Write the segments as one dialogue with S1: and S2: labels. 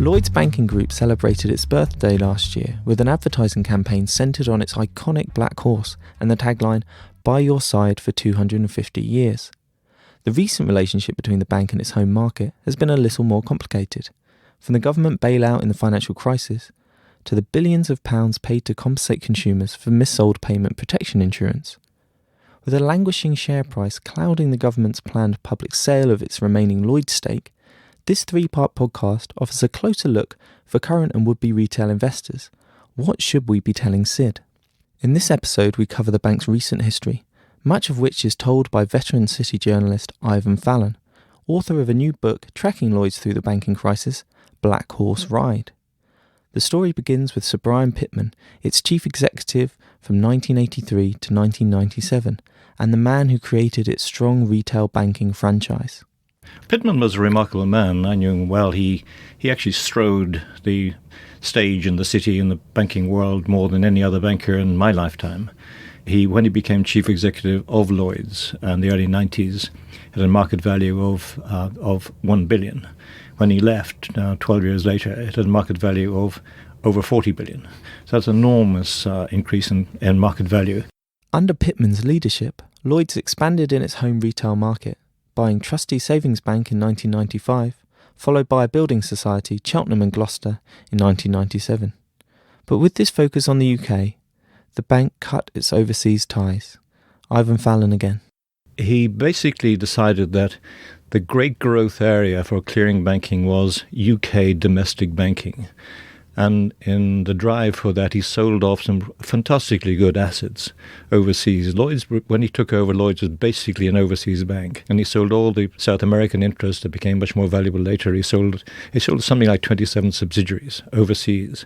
S1: Lloyds Banking Group celebrated its birthday last year with an advertising campaign centred on its iconic black horse and the tagline, "By your side for 250 years." The recent relationship between the bank and its home market has been a little more complicated, from the government bailout in the financial crisis to the billions of pounds paid to compensate consumers for missold payment protection insurance. With a languishing share price clouding the government's planned public sale of its remaining Lloyds stake, this three-part podcast offers a closer look for current and would-be retail investors. What should we be telling Sid? In this episode, we cover the bank's recent history, much of which is told by veteran city journalist Ivan Fallon, author of a new book tracking Lloyds through the banking crisis, Black Horse Ride. The story begins with Sir Brian Pitman, its chief executive from 1983 to 1997, and the man who created its strong retail banking franchise.
S2: Pitman was a remarkable man. I knew him well. He actually strode the stage in the city in the banking world more than any other banker in my lifetime. When he became chief executive of Lloyds in the early 90s, had a market value of $1 billion. When he left, 12 years later, it had a market value of over $40 billion. So that's an enormous increase in market value.
S1: Under Pitman's leadership, Lloyds expanded in its home retail market, buying Trustee Savings Bank in 1995, followed by a building society, Cheltenham and Gloucester, in 1997. But with this focus on the UK, the bank cut its overseas ties. Ivan Fallon again.
S2: He basically decided that the great growth area for clearing banking was UK domestic banking. And in the drive for that, he sold off some fantastically good assets overseas. Lloyds, when he took over, Lloyds was basically an overseas bank. And he sold all the South American interests that became much more valuable later. He sold something like 27 subsidiaries overseas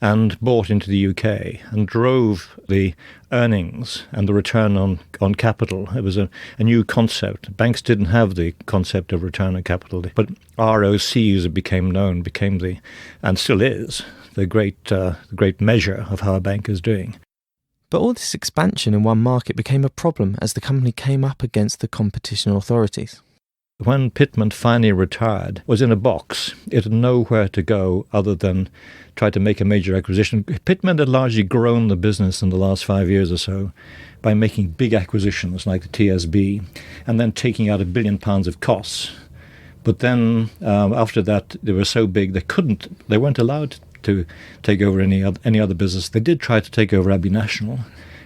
S2: and bought into the UK and drove the earnings and the return on capital. It was a new concept. Banks didn't have the concept of return on capital, but ROCs, as it became known, and still is, the great measure of how a bank is doing.
S1: But all this expansion in one market became a problem as the company came up against the competition authorities.
S2: When Pitman finally retired, was in a box. It had nowhere to go other than try to make a major acquisition. Pitman had largely grown the business in the last 5 years or so by making big acquisitions like the TSB and then taking out £1 billion of costs. But then after that, they were so big they weren't allowed to take over any other business. They did try to take over Abbey National,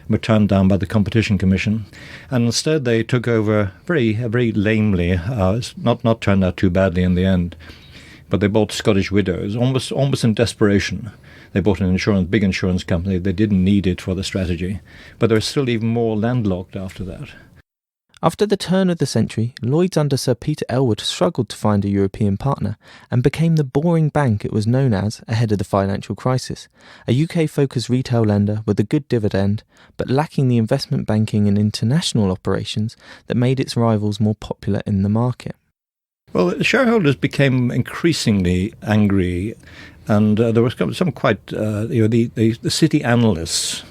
S2: were turned down by the Competition Commission, and instead they took over very lamely. It's not turned out too badly in the end, but they bought Scottish Widows almost in desperation. They bought an big insurance company. They didn't need it for the strategy, but they were still even more landlocked after that.
S1: After the turn of the century, Lloyds under Sir Peter Elwood struggled to find a European partner and became the boring bank it was known as ahead of the financial crisis, a UK-focused retail lender with a good dividend, but lacking the investment banking and international operations that made its rivals more popular in the market.
S2: Well, the shareholders became increasingly angry, and there was some quite, the city analysts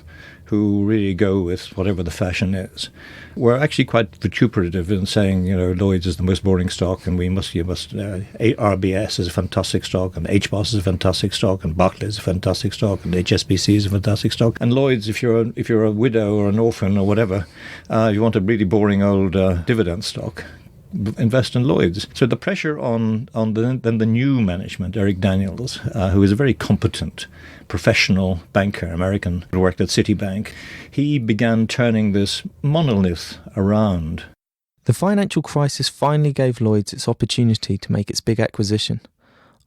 S2: who really go with whatever the fashion is, were actually quite vituperative in saying, Lloyds is the most boring stock, and RBS is a fantastic stock, and HBOS is a fantastic stock, and Barclays is a fantastic stock, and HSBC is a fantastic stock. And Lloyds, if you're a widow or an orphan or whatever, you want a really boring old dividend stock, invest in Lloyds. So the pressure on the new management, Eric Daniels, who is a very competent professional banker, American, who worked at Citibank, he began turning this monolith around.
S1: The financial crisis finally gave Lloyds its opportunity to make its big acquisition.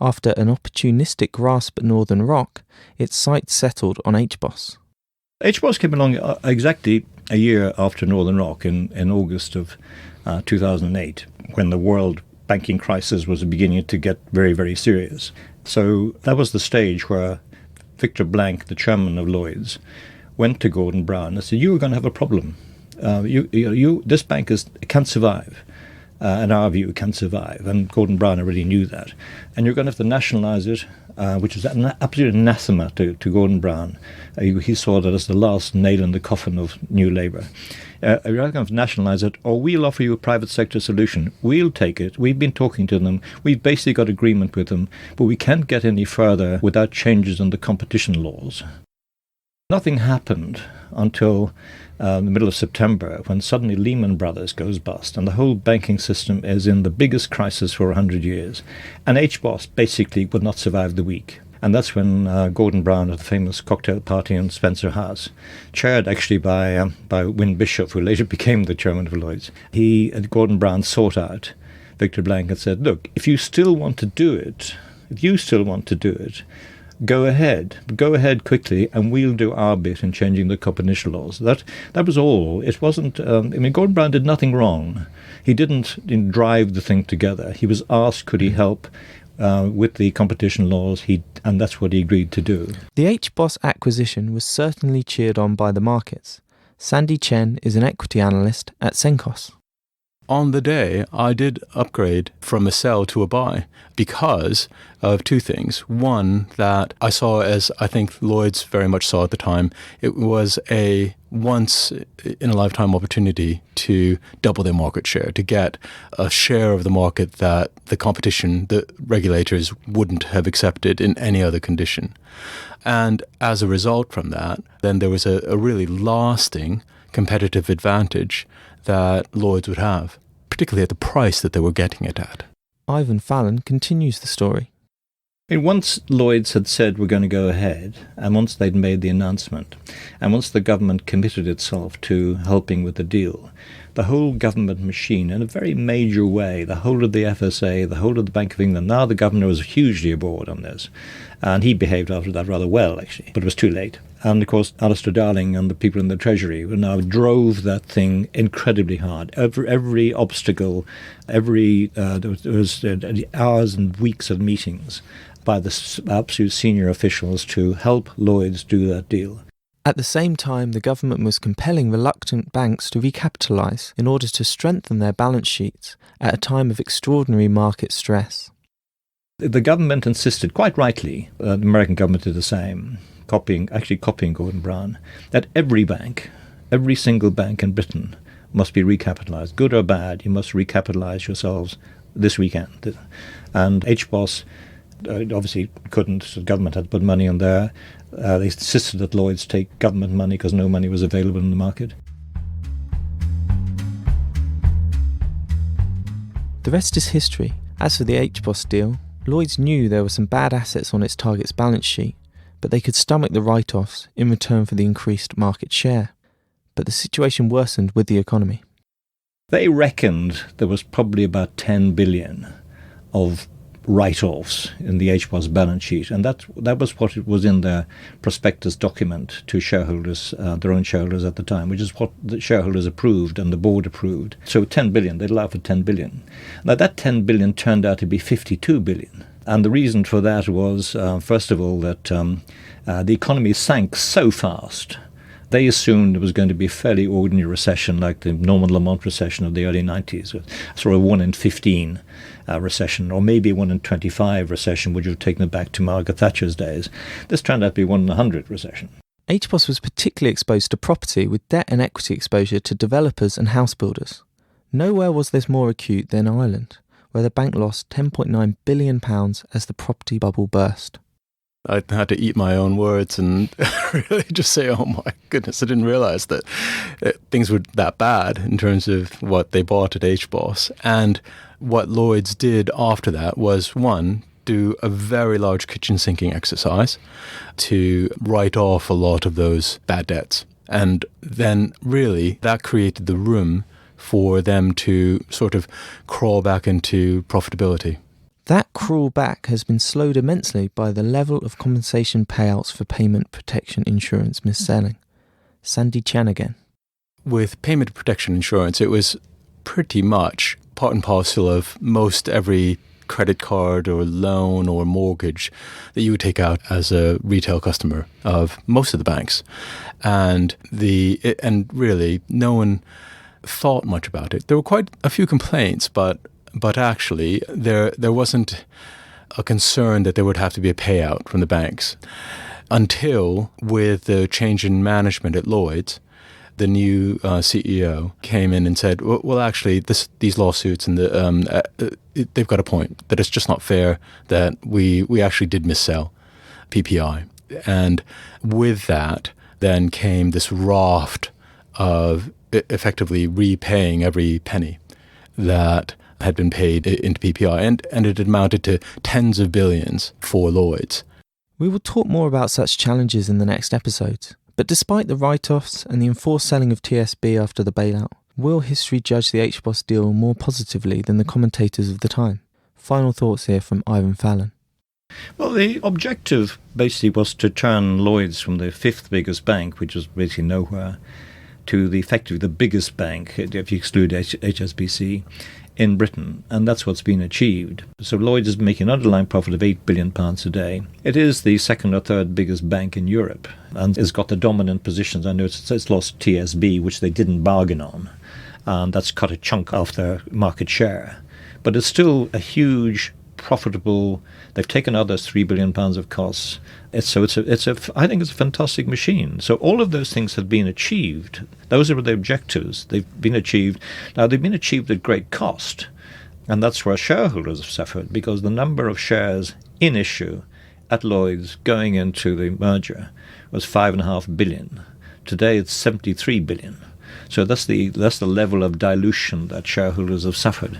S1: After an opportunistic grasp at Northern Rock, its sights settled on HBOS.
S2: HBOS came along exactly a year after Northern Rock in August of 2008, when the world banking crisis was beginning to get very, very serious. So that was the stage where Victor Blank, the chairman of Lloyds, went to Gordon Brown and said, "You are going to have a problem. This bank can't survive in our view, can survive. And Gordon Brown already knew that. And you're going to have to nationalise it, which is an absolute anathema to Gordon Brown. He saw that as the last nail in the coffin of New Labour. You're either going to nationalise it, or we'll offer you a private sector solution. We'll take it. We've been talking to them. We've basically got agreement with them, but we can't get any further without changes in the competition laws. Nothing happened until the middle of September, when suddenly Lehman Brothers goes bust and the whole banking system is in the biggest crisis for 100 years. And HBOS basically would not survive the week. And that's when Gordon Brown at the famous cocktail party in Spencer House, chaired actually by Win Bishop, who later became the chairman of Lloyds, Gordon Brown sought out Victor Blank and said, look, if you still want to do it, go ahead quickly, and we'll do our bit in changing the competition laws. That was all. It wasn't, Gordon Brown did nothing wrong. He didn't drive the thing together. He was asked, could he help with the competition laws, and that's what he agreed to do.
S1: The HBOS acquisition was certainly cheered on by the markets. Sandy Chen is an equity analyst at Senkos.
S3: On the day, I did upgrade from a sell to a buy because of two things. One, that I saw, as I think Lloyds very much saw at the time, it was a once-in-a-lifetime opportunity to double their market share, to get a share of the market that the competition, the regulators wouldn't have accepted in any other condition. And as a result from that, then there was a really lasting competitive advantage that Lloyds would have, particularly at the price that they were getting it at.
S1: Ivan Fallon continues the story.
S2: Once Lloyds had said we're going to go ahead, and once they'd made the announcement, and once the government committed itself to helping with the deal, the whole government machine, in a very major way, the whole of the FSA, the whole of the Bank of England, now the governor was hugely aboard on this, and he behaved after that rather well, actually, but it was too late. And, of course, Alistair Darling and the people in the Treasury now drove that thing incredibly hard. Every obstacle, there was hours and weeks of meetings by the absolute senior officials to help Lloyds do that deal.
S1: At the same time, the government was compelling reluctant banks to recapitalise in order to strengthen their balance sheets at a time of extraordinary market stress.
S2: The government insisted, quite rightly, the American government did the same, copying Gordon Brown, that every single bank in Britain must be recapitalised. Good or bad, you must recapitalise yourselves this weekend. And HBOS obviously couldn't, the government had to put money on there. They insisted that Lloyds take government money because no money was available in the market.
S1: The rest is history. As for the HBOS deal, Lloyds knew there were some bad assets on its target's balance sheet, but they could stomach the write-offs in return for the increased market share. But the situation worsened with the economy.
S2: They reckoned there was probably about 10 billion of write-offs in the HBOS balance sheet, and that was what it was in their prospectus document to shareholders, their own shareholders at the time, which is what the shareholders approved and the board approved. So 10 billion, they'd allow for 10 billion. Now that 10 billion turned out to be 52 billion. And the reason for that was, first of all, that the economy sank so fast. They assumed it was going to be a fairly ordinary recession, like the Norman Lamont recession of the early 90s, sort of 1 in 15 recession, or maybe 1 in 25 recession, which would have taken it back to Margaret Thatcher's days. This turned out to be 1 in 100 recession.
S1: HBOS was particularly exposed to property, with debt and equity exposure to developers and house builders. Nowhere was this more acute than Ireland, where the bank lost £10.9 billion as the property bubble burst.
S3: I had to eat my own words and really just say, oh my goodness, I didn't realise that things were that bad in terms of what they bought at HBOS. And what Lloyds did after that was, one, do a very large kitchen sinking exercise to write off a lot of those bad debts. And then really that created the room for them to sort of crawl back into profitability.
S1: That crawl back has been slowed immensely by the level of compensation payouts for payment protection insurance mis-selling. Sandy Chen again.
S3: With payment protection insurance, it was pretty much part and parcel of most every credit card or loan or mortgage that you would take out as a retail customer of most of the banks. And really, no one thought much about it. There were quite a few complaints, but actually there wasn't a concern that there would have to be a payout from the banks until, with the change in management at Lloyds, the new CEO came in and said, well actually, these lawsuits and they've got a point, that it's just not fair that we actually did missell PPI. And with that, then came this raft of effectively repaying every penny that had been paid into PPI, and it amounted to tens of billions for Lloyds.
S1: We will talk more about such challenges in the next episodes. But despite the write-offs and the enforced selling of TSB after the bailout, will history judge the HBOS deal more positively than the commentators of the time? Final thoughts here from Ivan Fallon.
S2: Well, the objective basically was to turn Lloyds from the fifth biggest bank, which was basically nowhere, to effectively the biggest bank, if you exclude HSBC, in Britain, and that's what's been achieved. So Lloyds is making an underlying profit of £8 billion a day. It is the second or third biggest bank in Europe, and it's got the dominant positions. I know it's lost TSB, which they didn't bargain on, and that's cut a chunk off their market share. But it's still a huge, profitable. They've taken out those £3 billion of costs. I think it's a fantastic machine. So all of those things have been achieved. Those are the objectives. They've been achieved. Now, they've been achieved at great cost. And that's where shareholders have suffered, because the number of shares in issue at Lloyds going into the merger was 5.5 billion. Today it's 73 billion. So that's the level of dilution that shareholders have suffered.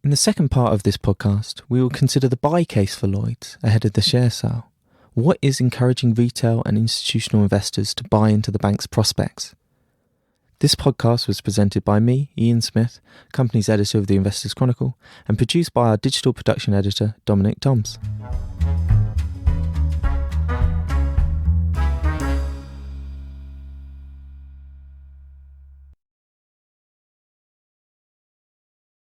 S1: In the second part of this podcast, we will consider the buy case for Lloyds ahead of the share sale. What is encouraging retail and institutional investors to buy into the bank's prospects? This podcast was presented by me, Ian Smith, company's editor of the Investors Chronicle, and produced by our digital production editor, Dominic Toms.